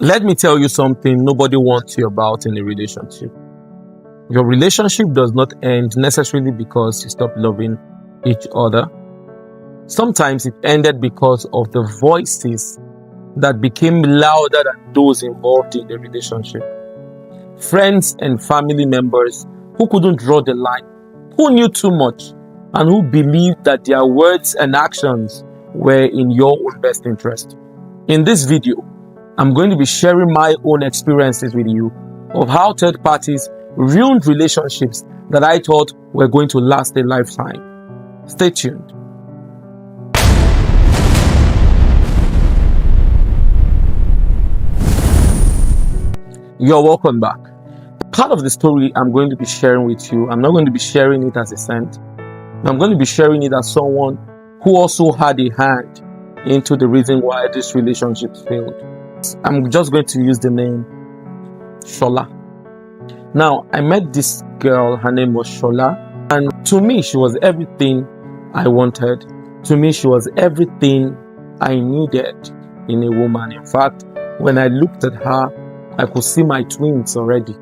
Let me tell you something nobody wants you about in a relationship. Your relationship does not end necessarily because you stop loving each other. Sometimes it ended because of the voices that became louder than those involved in the relationship. Friends and family members who couldn't draw the line, who knew too much, and who believed that their words and actions were in your own best interest. In this video, I'm going to be sharing my own experiences with you of how third parties ruined relationships that I thought were going to last a lifetime. Stay tuned. You're welcome back. Part of the story I'm going to be sharing with you, I'm not going to be sharing it as a saint. I'm going to be sharing it as someone who also had a hand into the reason why this relationship failed. I'm just going to use the name Shola. Now, I met this girl, her name was Shola, and to me, she was everything I wanted. To me, she was everything I needed in a woman. In fact, when I looked at her, I could see my twins already.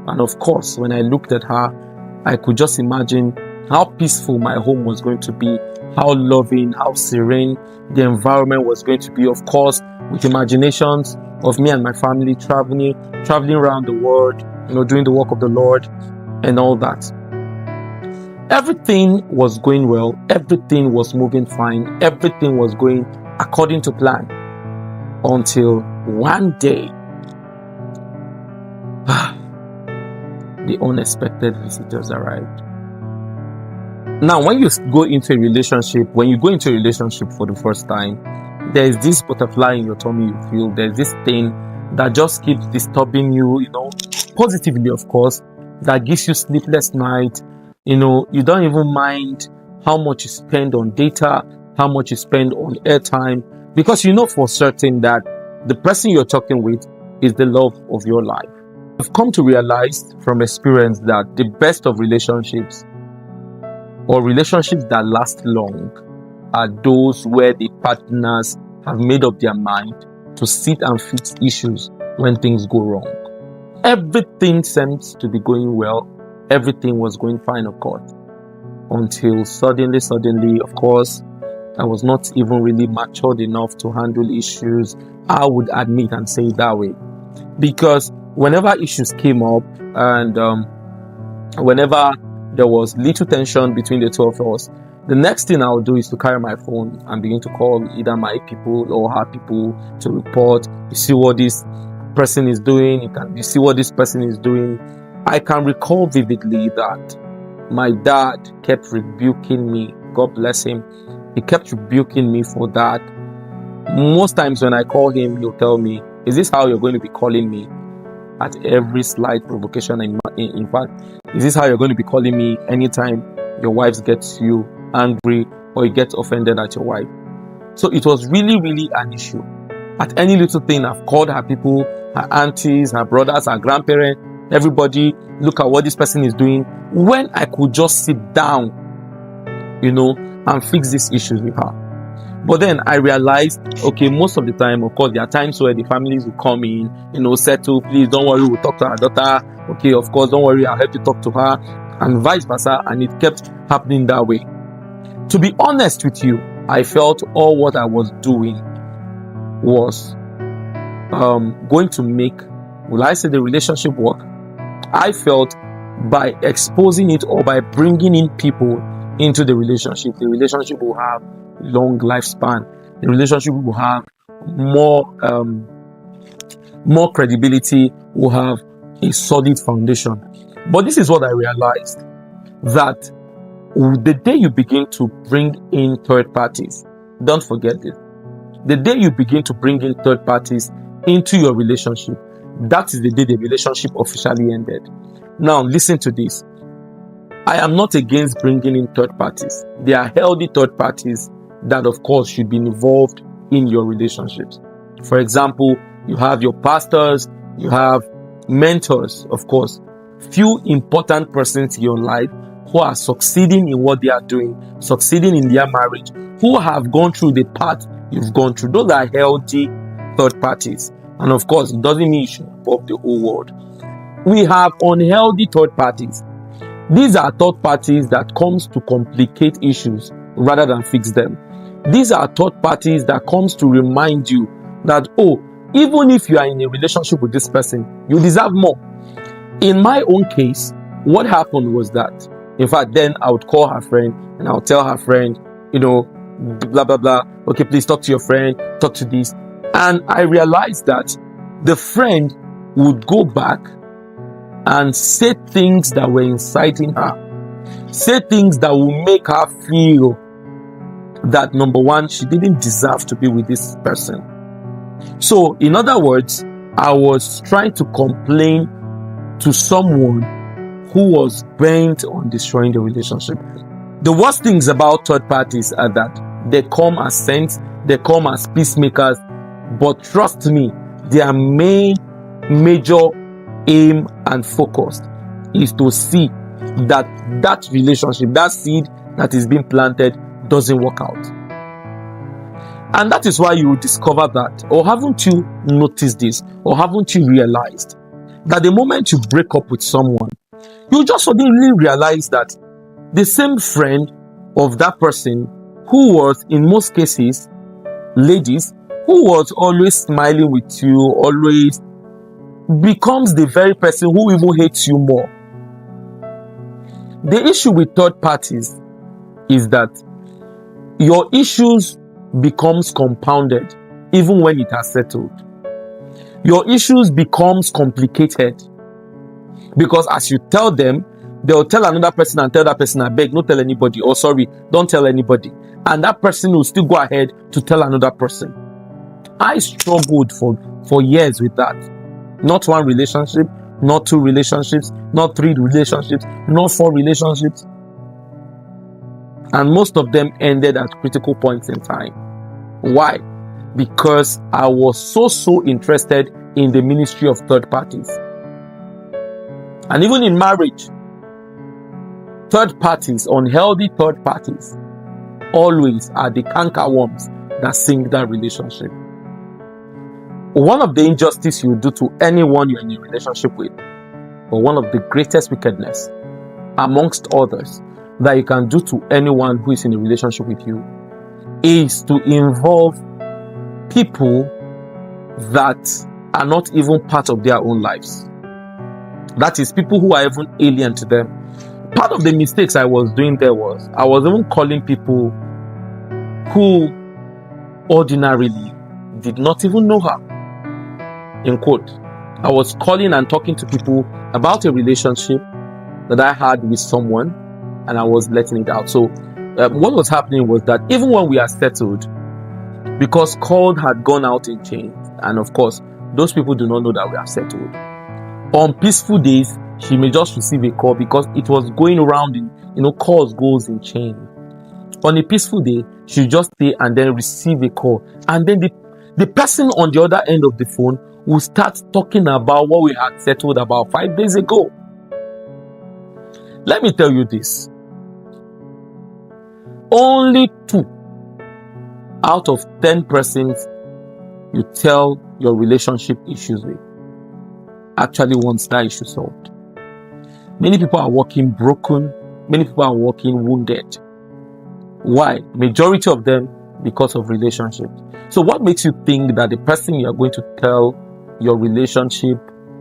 And of course, when I looked at her, I could just imagine how peaceful my home was going to be, how loving, how serene the environment was going to be. Of course, with imaginations of me and my family traveling around the world, doing the work of the Lord and all that. Everything was going well. Everything was moving fine. Everything was going according to plan. Until one day, the unexpected visitors arrived. Now, when you go into a relationship for the first time, there is this butterfly in your tummy you feel. There's this thing that just keeps disturbing you, positively, of course, that gives you sleepless nights. You don't even mind how much you spend on data, how much you spend on airtime, because you know for certain that the person you're talking with is the love of your life. I've come to realize from experience that the best of relationships, or relationships that last long, are those where the partners have made up their mind to sit and fix issues when things go wrong. Everything seems to be going well. Everything was going fine, of course. Until suddenly, of course, I was not even really matured enough to handle issues. I would admit and say it that way. Because whenever issues came up and whenever there was little tension between the two of us, the next thing I would do is to carry my phone and begin to call either my people or her people to report. You see what this person is doing. You see what this person is doing. I can recall vividly that my dad kept rebuking me. God bless him. He kept rebuking me for that. Most times when I call him, he'll tell me, "Is this how you're going to be calling me?" At every slight provocation. In fact, is this how you're going to be calling me anytime your wife gets you angry or you get offended at your wife? So it was really, really an issue. At any little thing, I've called her people, her aunties, her brothers, her grandparents, everybody, look at what this person is doing, when I could just sit down, and fix these issues with her. But then I realized, okay, most of the time, of course, there are times where the families will come in, settle, please, don't worry, we'll talk to our daughter. Okay, of course, don't worry, I'll help you talk to her, and vice versa. And it kept happening that way. To be honest with you, I felt all what I was doing was going to make, will I say, the relationship work? I felt by exposing it or by bringing in people into the relationship will have long lifespan. The relationship will have more credibility, will have a solid foundation. But this is what I realized, that the day you begin to bring in third parties, don't forget this, the day you begin to bring in third parties into your relationship, that is the day the relationship officially ended. Now listen to this. I am not against bringing in third parties. There are healthy third parties that, of course, should be involved in your relationships. For example, you have your pastors, you have mentors, of course, few important persons in your life who are succeeding in what they are doing, succeeding in their marriage, who have gone through the path you've gone through. Those are healthy third parties. And of course, it doesn't mean you should involve the whole world. We have unhealthy third parties. These are third parties that comes to complicate issues rather than fix them. These are third parties that comes to remind you that, oh, even if you are in a relationship with this person, you deserve more. In my own case, what happened was that, in fact, then I would call her friend and I would tell her friend, blah, blah, blah. Okay, please talk to your friend, talk to this. And I realized that the friend would go back and say things that were inciting her, say things that will make her feel that, number one, she didn't deserve to be with this person. So, in other words, I was trying to complain to someone who was bent on destroying the relationship. The worst things about third parties are that they come as saints, they come as peacemakers, but trust me, their main major aim and focus is to see that relationship, that seed that is being planted, doesn't work out. And that is why you will discover that, or haven't you noticed this, or haven't you realized that the moment you break up with someone, you just suddenly realize that the same friend of that person, who was in most cases ladies, who was always smiling with you, always, becomes the very person who even hates you more. The issue with third parties is that your issues becomes compounded even when it has settled. Your issues becomes complicated because as you tell them, they'll tell another person and tell that person, I beg, don't tell anybody, or sorry, don't tell anybody. And that person will still go ahead to tell another person. I struggled for years with that. Not one relationship, not two relationships, not three relationships, not four relationships. And most of them ended at critical points in time. Why? Because I was so interested in the ministry of third parties. And even in marriage, third parties, unhealthy third parties, always are the cankerworms that sink that relationship. One of the injustices you do to anyone you're in a relationship with, or one of the greatest wickedness, amongst others, that you can do to anyone who is in a relationship with you, is to involve people that are not even part of their own lives. That is, people who are even alien to them. Part of the mistakes I was doing there was, I was even calling people who ordinarily did not even know her. In quote, I was calling and talking to people about a relationship that I had with someone, and I was letting it out. So what was happening was that even when we are settled, because called had gone out in chains, and of course, those people do not know that we are settled. On peaceful days, she may just receive a call because it was going around in, calls goes in chain. On a peaceful day, she just stay and then receive a call. And then the person on the other end of the phone will start talking about what we had settled about 5 days ago. Let me tell you this. Only 2 out of 10 persons you tell your relationship issues with actually wants that issue solved. Many people are walking broken. Many people are walking wounded. Why? Majority of them because of relationships. So what makes you think that the person you are going to tell your relationship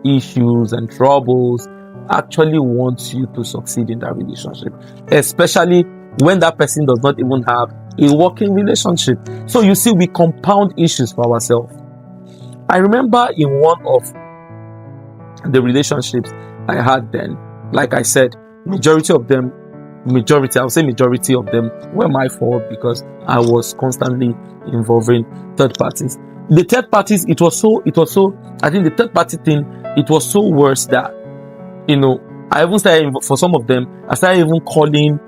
issues and troubles actually wants you to succeed in that relationship? Especially when that person does not even have a working relationship. So you see, we compound issues for ourselves. I remember in one of the relationships I had then, like I said, majority of them were my fault because I was constantly involving third parties. The third parties, I think the third party thing, it was so worse that, I even started, for some of them, I started even calling,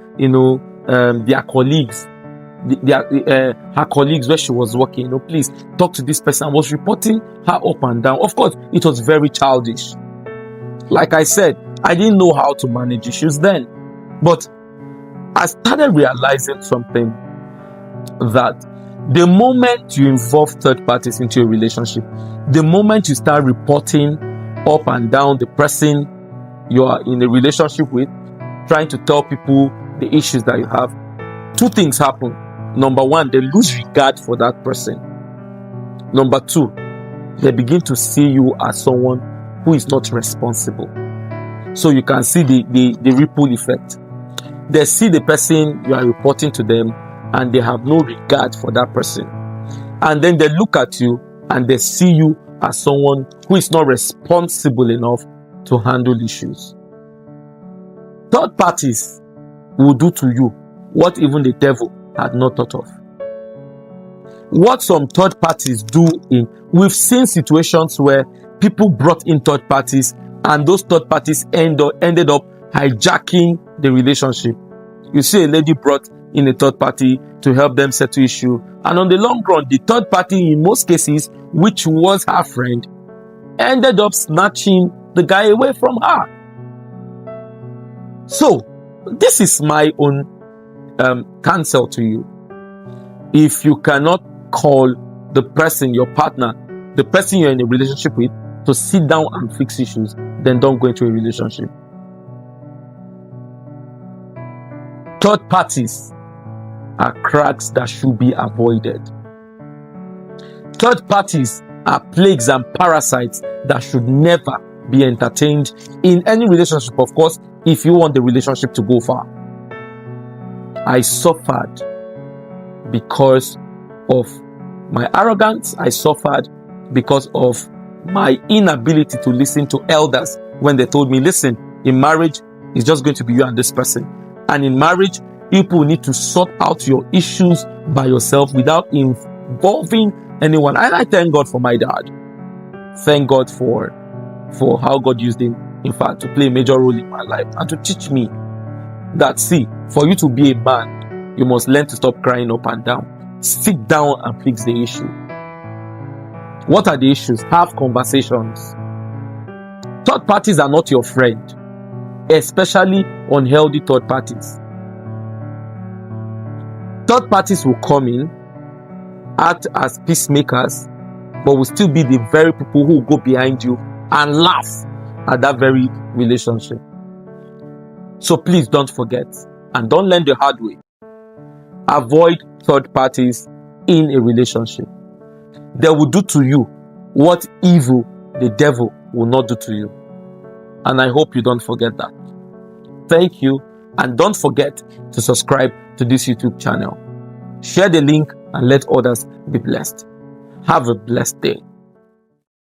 their colleagues, her colleagues where she was working, please talk to this person. I was reporting her up and down. Of course, it was very childish. Like I said, I didn't know how to manage issues then. But I started realizing something, that The moment you involve third parties into a relationship, the moment you start reporting up and down the person you are in a relationship with, trying to tell people the issues that you have, two things happen. Number one, they lose regard for that person. Number two, they begin to see you as someone who is not responsible. So you can see the ripple effect. They see the person you are reporting to them and they have no regard for that person. And then they look at you and they see you as someone who is not responsible enough to handle issues. Third parties will do to you what even the devil had not thought of. What some third parties do we've seen situations where people brought in third parties and those third parties ended up hijacking the relationship. You see a lady brought in a third party to help them settle issue, and on the long run, the third party, in most cases, which was her friend, ended up snatching the guy away from her. So, this is my own counsel to you. If you cannot call the person, your partner, the person you're in a relationship with, to sit down and fix issues, then don't go into a relationship. Third parties are cracks that should be avoided. Third parties are plagues and parasites that should never be entertained in any relationship, of course, if you want the relationship to go far. I suffered because of my arrogance. I suffered because of my inability to listen to elders when they told me, listen, in marriage, it's just going to be you and this person. And in marriage, people need to sort out your issues by yourself without involving anyone. And I thank God for my dad. Thank God for how God used him, in fact, to play a major role in my life and to teach me that, see, for you to be a man, you must learn to stop crying up and down. Sit down and fix the issue. What are the issues? Have conversations. Third parties are not your friend, especially unhealthy third parties. Third parties will come in, act as peacemakers, but will still be the very people who will go behind you and laugh at that very relationship. So please don't forget and don't learn the hard way. Avoid third parties in a relationship. They will do to you what evil the devil will not do to you. And I hope you don't forget that. Thank you. And don't forget to subscribe to this YouTube channel. Share the link and let others be blessed. Have a blessed day.